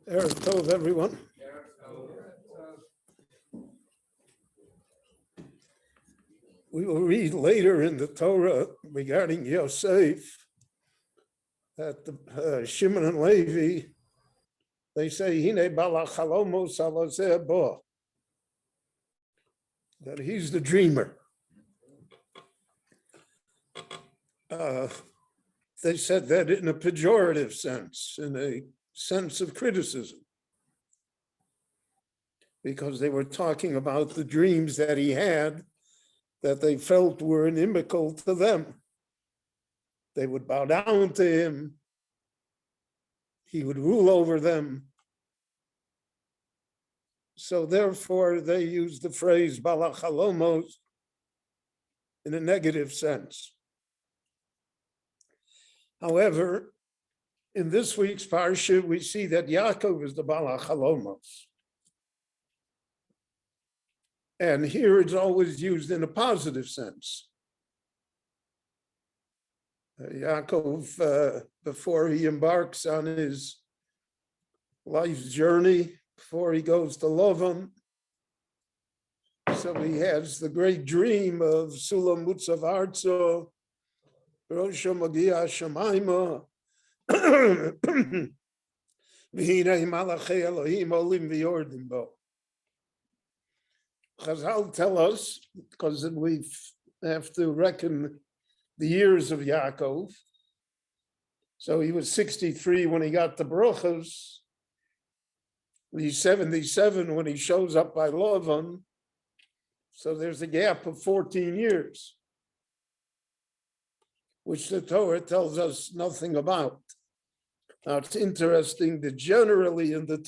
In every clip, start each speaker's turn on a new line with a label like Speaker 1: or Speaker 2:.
Speaker 1: Erev Tov, everyone. We will read later in the Torah regarding Yosef that the Shimon and Levi, they say, Hine balachalomos alazeh bo, that he's the dreamer. They said that in a pejorative sense, in a sense of criticism, because they were talking about the dreams that he had that they felt were inimical to them. They would bow down to him. He would rule over them. So therefore, they used the phrase balachalomos in a negative sense. However, in this week's parsha, we see that Yaakov is the balachalomos. And here it's always used in a positive sense. Yaakov, before he embarks on his life's journey, before he goes to Lavan, so he has the great dream of Sulam Mutzav Arzo, Rosha Magia Shemaima, V'hinei Malachei Elohim Olim V'yordim Bo. Chazal tell us, because we have to reckon the years of Yaakov. So he was 63 when he got the Brochos. He's 77 when he shows up by Lavan. So there's a gap of 14 years, which the Torah tells us nothing about. Now it's interesting that generally in the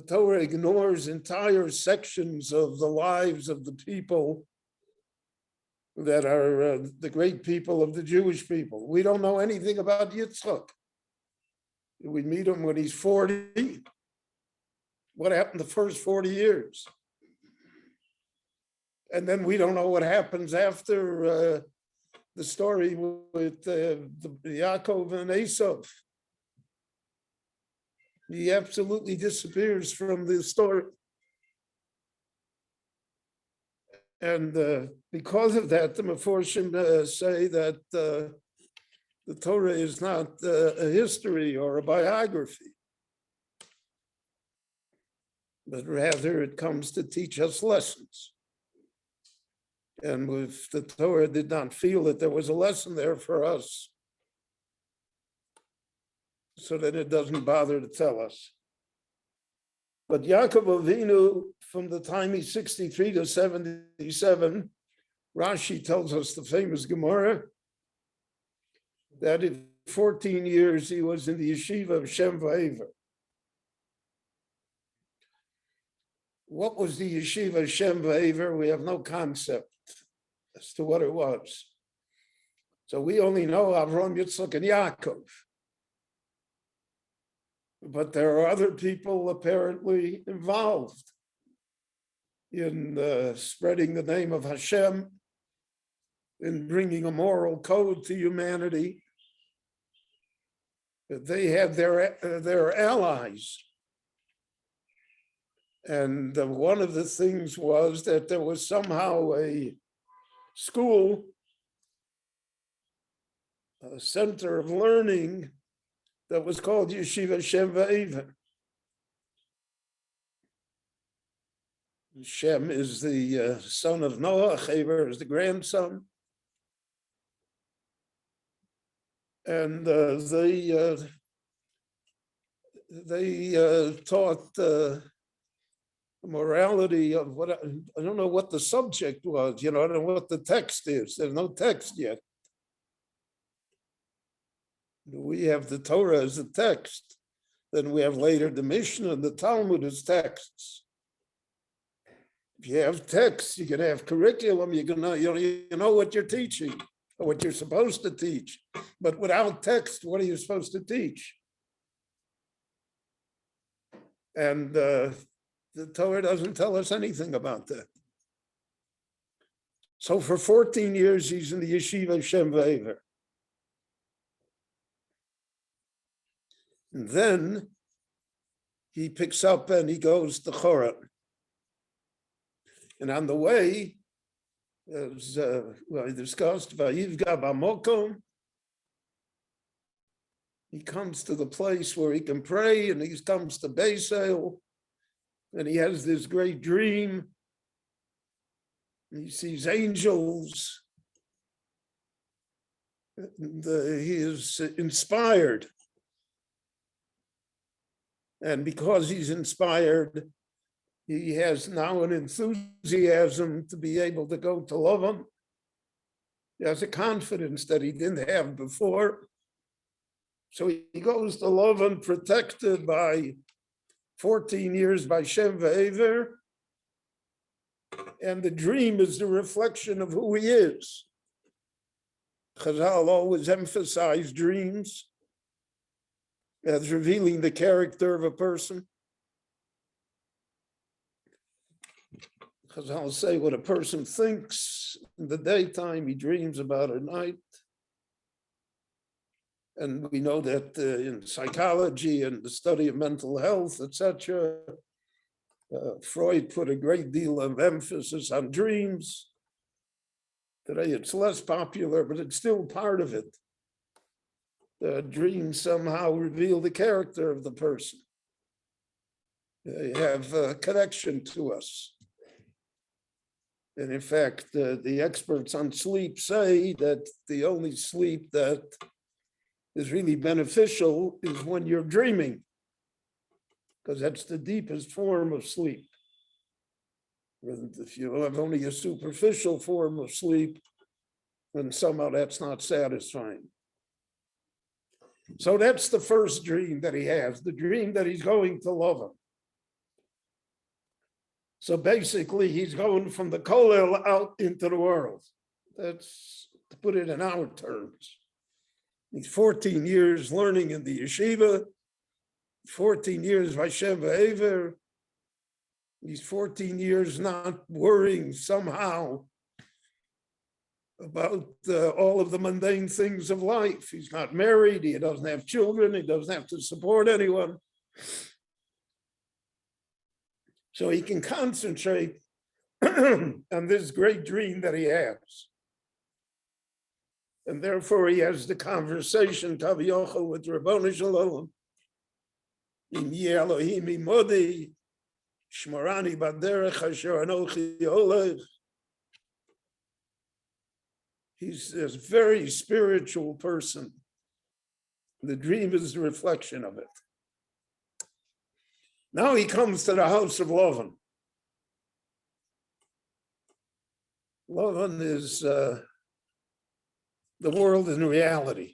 Speaker 1: Torah ignores entire sections of the lives of the people that are the great people of the Jewish people. We don't know anything about Yitzchak. We meet him when he's 40. What happened the first 40 years? And then we don't know what happens after the story with the Yaakov and Esav. He absolutely disappears from the story. And because of that, the Meforshim say that the Torah is not a history or a biography, but rather it comes to teach us lessons. And if the Torah did not feel that there was a lesson there for us, so that it doesn't bother to tell us. But Yaakov Avinu, from the time he's 63 to 77, Rashi tells us the famous Gemara, that in 14 years he was in the yeshiva of Shem Va'ever. What was the yeshiva of Shem Va'ever? We have no concept as to what it was. So we only know Avram, Yitzchak, and Yaakov. But there are other people apparently involved in spreading the name of Hashem, in bringing a moral code to humanity. They had their allies. And one of the things was that there was somehow a school, a center of learning that was called Yeshiva Shem Va'ever. Shem is the son of Noah, Ever is the grandson. And they taught the morality of what, I don't know what the subject was, I don't know what the text is. There's no text yet. We have the Torah as a text. Then we have later the Mishnah and the Talmud as texts. If you have texts, you can have curriculum, you know what you're teaching or what you're supposed to teach. But without text, what are you supposed to teach? And the Torah doesn't tell us anything about that. So for 14 years, he's in the yeshiva Shem Ve'ever. And then he picks up and he goes to Choron. And on the way, as I discussed, Vayivga B'Mokom, he comes to the place where he can pray, and he comes to Beisel, and he has this great dream. He sees angels, and he is inspired. And because he's inspired, he has now an enthusiasm to be able to go to Lavan. He has a confidence that he didn't have before. So he goes to Lavan protected by 14 years by Shem Ve'ever. And the dream is the reflection of who he is. Chazal always emphasize dreams as revealing the character of a person. Chazal say what a person thinks in the daytime, he dreams about at night. And we know that in psychology and the study of mental health, etc., Freud put a great deal of emphasis on dreams. Today it's less popular, but it's still part of it. The dreams somehow reveal the character of the person. They have a connection to us. And in fact, the experts on sleep say that the only sleep that is really beneficial is when you're dreaming, because that's the deepest form of sleep. And if you have only a superficial form of sleep, then somehow that's not satisfying. So that's the first dream that he has, the dream that he's going to Lavan. So basically, he's going from the kollel out into the world. That's to put it in our terms. He's 14 years learning in the yeshiva, 14 years by Shem Ve'ever. He's 14 years not worrying somehow about all of the mundane things of life. He's not married, he doesn't have children, he doesn't have to support anyone. So he can concentrate on this great dream that he has. And therefore he has the conversation, Kaviochel, with Rabboni Shalom. Im Ye Elohim imodi, Shmorani baderech asher anochi olech. He's a very spiritual person. The dream is the reflection of it. Now he comes to the house of Lavan. Lavan is the world in reality.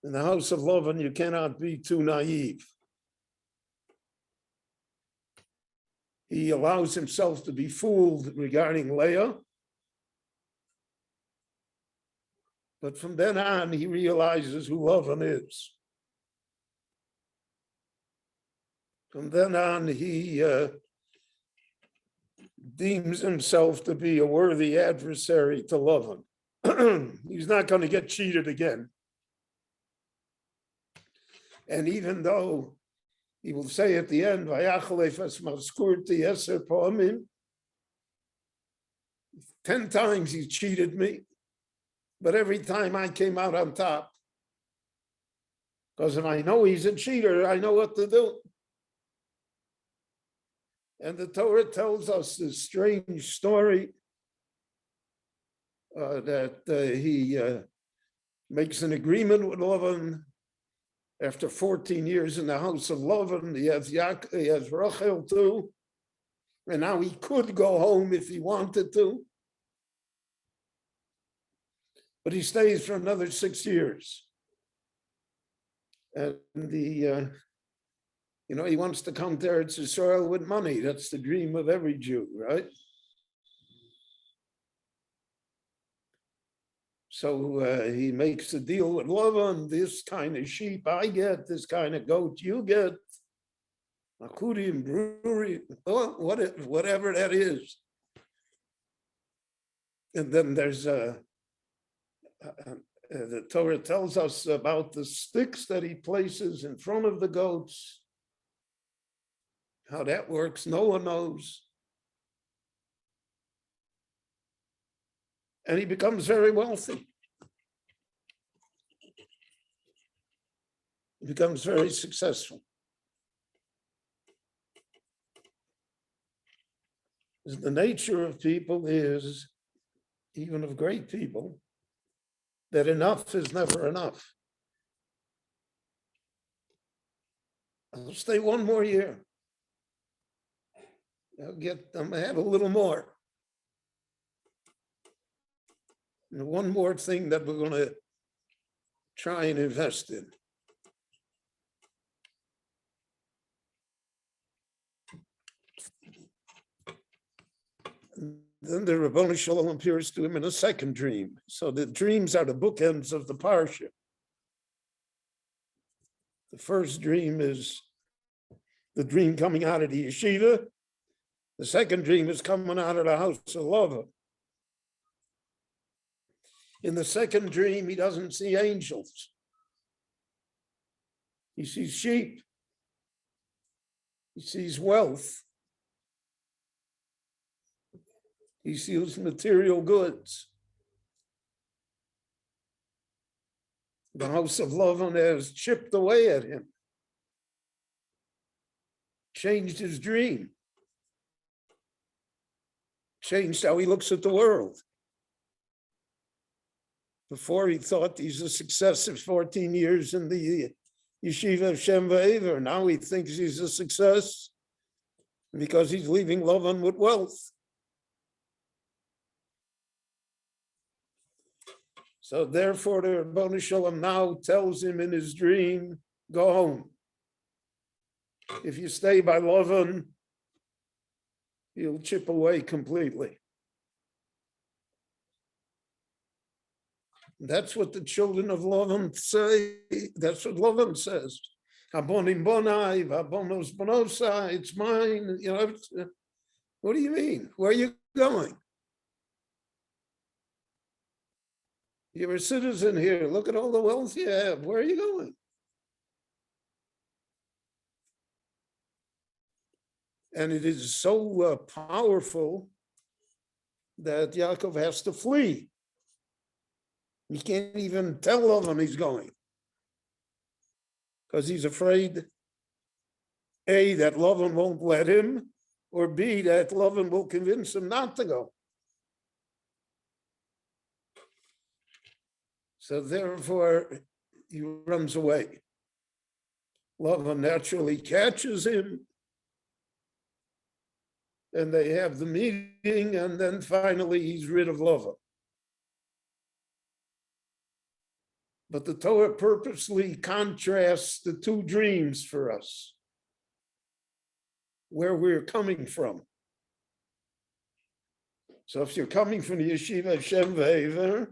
Speaker 1: In the house of Lavan, you cannot be too naive. He allows himself to be fooled regarding Leah. But from then on, he realizes who Lavan is. From then on, he deems himself to be a worthy adversary to Lavan. He's not going to get cheated again. And even though he will say at the end, 10 times he cheated me, but every time I came out on top. Because if I know he's a cheater, I know what to do. And the Torah tells us this strange story that he makes an agreement with Lavan. After 14 years in the house of Lavan, he has Rachel too. And now he could go home if he wanted to. But he stays for another 6 years. And he wants to come to Eretz Yisrael with money. That's the dream of every Jew, right? So he makes a deal with Lavan, this kind of sheep I get, this kind of goat you get, akurim, brewery, whatever that is. And then there's the Torah tells us about the sticks that he places in front of the goats. How that works, no one knows. And he becomes very wealthy. He becomes very successful. The nature of people is, even of great people, that enough is never enough. I'll stay one more year. I'm gonna have a little more. And one more thing that we're gonna try and invest in. And then the Rabboni Shalom appears to him in a second dream. So the dreams are the bookends of the parsha. The first dream is the dream coming out of the yeshiva. The second dream is coming out of the house of Lavan. In the second dream, he doesn't see angels. He sees sheep. He sees wealth. He sees material goods. The house of Lavan has chipped away at him, changed his dream, changed how he looks at the world. Before he thought he's a success of 14 years in the yeshiva of Shem V'Aver. Now he thinks he's a success because he's leaving Lavan with wealth. So therefore, the Rabboni Shalom now tells him in his dream, go home. If you stay by Lavan, he'll chip away completely. That's what the children of Lavan say. That's what Lavan says. Habonim bonai, habonos bonosai, it's mine. You know, what do you mean? Where are you going? You're a citizen here. Look at all the wealth you have. Where are you going? And it is so powerful that Yaakov has to flee. He can't even tell Lavan he's going because he's afraid, A, that Lavan won't let him, or B, that Lavan will convince him not to go. So therefore, he runs away. Lavan naturally catches him, and they have the meeting, and then finally he's rid of Lavan. But the Torah purposely contrasts the two dreams for us, where we're coming from. So if you're coming from the yeshiva of Shem V'Aver,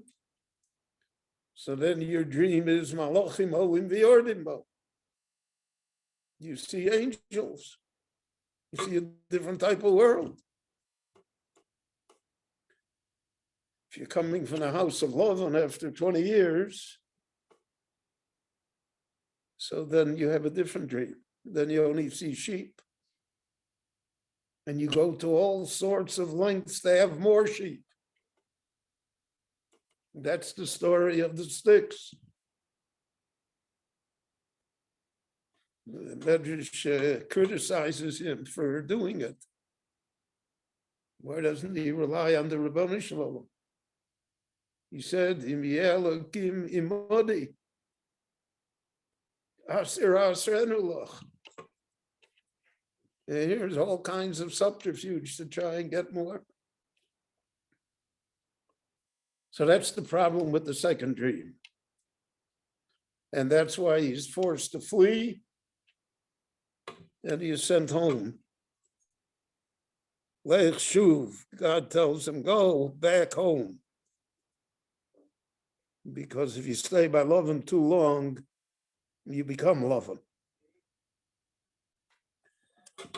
Speaker 1: so then your dream is Malachim Olim V'Yordim Bo. You see angels. You see a different type of world. If you're coming from the house of Lavan after 20 years, so then you have a different dream. Then you only see sheep. And you go to all sorts of lengths to have more sheep. That's the story of the sticks. The Medrash criticizes him for doing it. Why doesn't he rely on the Rabboni Shalom? He said, Im Yelokim imodi. And here's all kinds of subterfuge to try and get more. So that's the problem with the second dream. And that's why he's forced to flee and he is sent home. Lech Shuv, God tells him, go back home. because if you stay by loving too long, you become loving.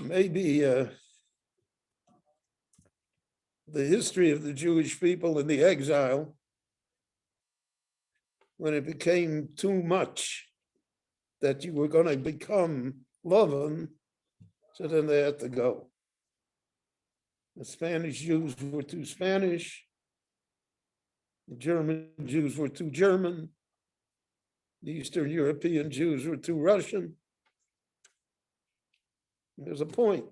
Speaker 1: Maybe the history of the Jewish people in the exile, when it became too much that you were going to become loving, so then they had to go. The Spanish Jews were too Spanish. The German Jews were too German. The Eastern European Jews were too Russian. There's a point.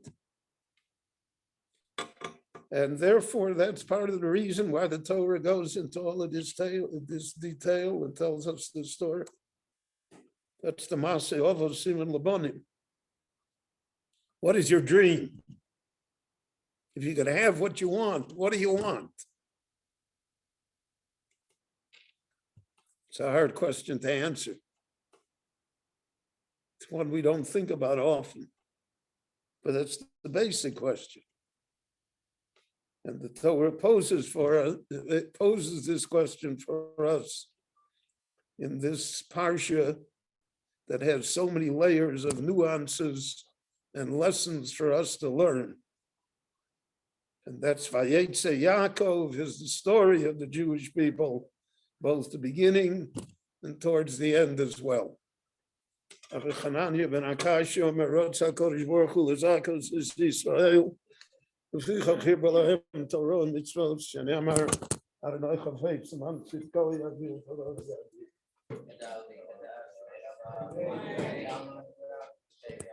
Speaker 1: And therefore, that's part of the reason why the Torah goes into all of this detail and tells us the story. That's the Maseh Avos Siman Labonim. What is your dream? If you could have what you want, what do you want? It's a hard question to answer. It's one we don't think about often, but that's the basic question. And the Torah poses this question for us in this parsha that has so many layers of nuances and lessons for us to learn. And that's Vayetze Yaakov, is the story of the Jewish people, both the beginning and towards the end as well. Chananya ben Akashia merotz HaKadosh Baruch Hu l'zakos Yisrael v'fichach hibra lahem Torah and mitzvot shene'amar Adonai chafetz man tzidkoi yavir.